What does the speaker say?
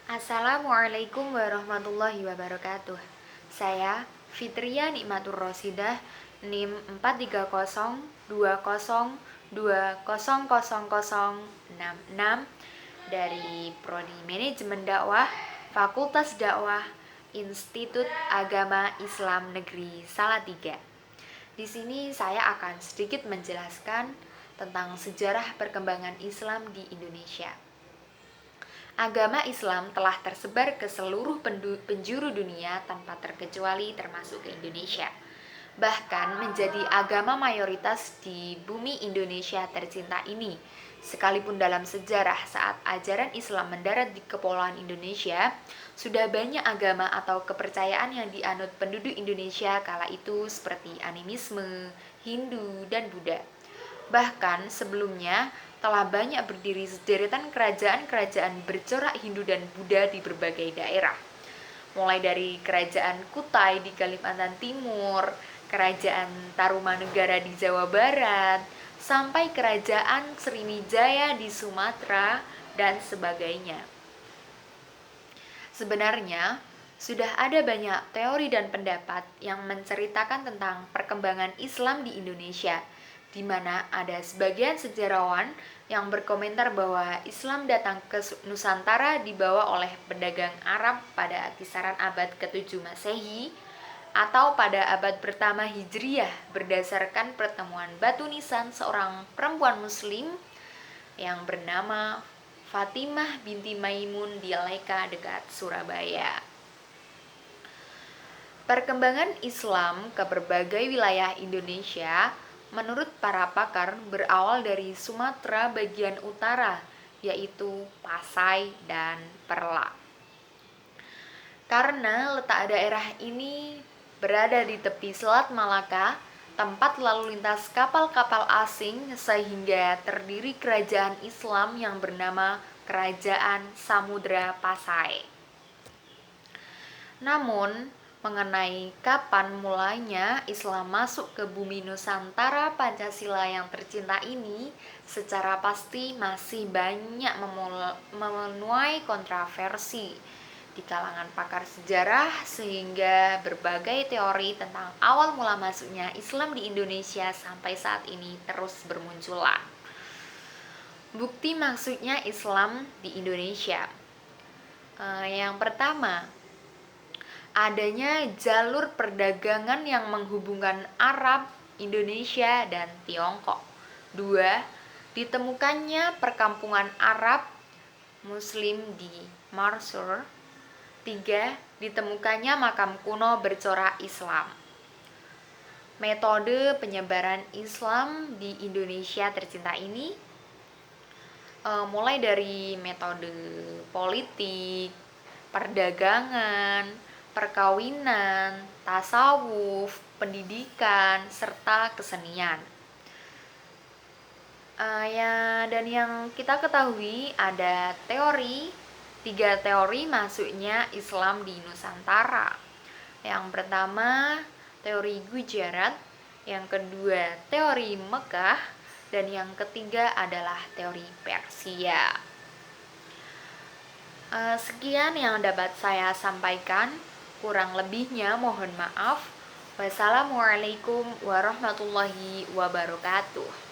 Assalamualaikum warahmatullahi wabarakatuh. Saya Fitria Nikmatur Rosidah, NIM 43020020066 dari Prodi Manajemen Dakwah, Fakultas Dakwah, Institut Agama Islam Negeri Salatiga. Di sini saya akan sedikit menjelaskan tentang sejarah perkembangan Islam di Indonesia. Agama Islam telah tersebar ke seluruh penjuru dunia tanpa terkecuali termasuk ke Indonesia. Bahkan menjadi agama mayoritas di bumi Indonesia tercinta ini. Sekalipun dalam sejarah saat ajaran Islam mendarat di kepulauan Indonesia, sudah banyak agama atau kepercayaan yang dianut penduduk Indonesia kala itu seperti animisme, Hindu, dan Buddha. Bahkan sebelumnya telah banyak berdiri sederetan kerajaan-kerajaan bercorak Hindu dan Buddha di berbagai daerah. Mulai dari kerajaan Kutai di Kalimantan Timur, kerajaan Tarumanegara di Jawa Barat, sampai kerajaan Sriwijaya di Sumatera, dan sebagainya. Sebenarnya, sudah ada banyak teori dan pendapat yang menceritakan tentang perkembangan Islam di Indonesia, di mana ada sebagian sejarawan yang berkomentar bahwa Islam datang ke Nusantara dibawa oleh pedagang Arab pada kisaran abad ke-7 Masehi atau pada abad pertama Hijriyah berdasarkan pertemuan batu nisan seorang perempuan muslim yang bernama Fatimah binti Maimun di Leka dekat Surabaya. Perkembangan Islam ke berbagai wilayah Indonesia menurut para pakar berawal dari Sumatera bagian utara, yaitu Pasai dan Perla. Karena letak daerah ini berada di tepi Selat Malaka, tempat lalu lintas kapal-kapal asing, sehingga terdiri kerajaan Islam yang bernama Kerajaan Samudra Pasai. Namun, mengenai kapan mulainya Islam masuk ke bumi Nusantara Pancasila yang tercinta ini, secara pasti masih banyak menuai kontroversi di kalangan pakar sejarah, sehingga berbagai teori tentang awal mula masuknya Islam di Indonesia sampai saat ini terus bermunculan. Bukti masuknya Islam di Indonesia. Yang pertama, adanya jalur perdagangan yang menghubungkan Arab, Indonesia, dan Tiongkok. 2. Ditemukannya perkampungan Arab Muslim di Marsur. 3. Ditemukannya makam kuno bercorak Islam. Metode penyebaran Islam di Indonesia tercinta ini mulai dari metode politik, perdagangan, perkawinan, tasawuf, pendidikan, serta kesenian. Dan yang kita ketahui ada 3 teori masuknya Islam di Nusantara. Yang pertama, teori Gujarat, yang kedua, teori Mekah, dan yang ketiga adalah teori Persia. Sekian yang dapat saya sampaikan. Kurang lebihnya mohon maaf. Wassalamualaikum warahmatullahi wabarakatuh.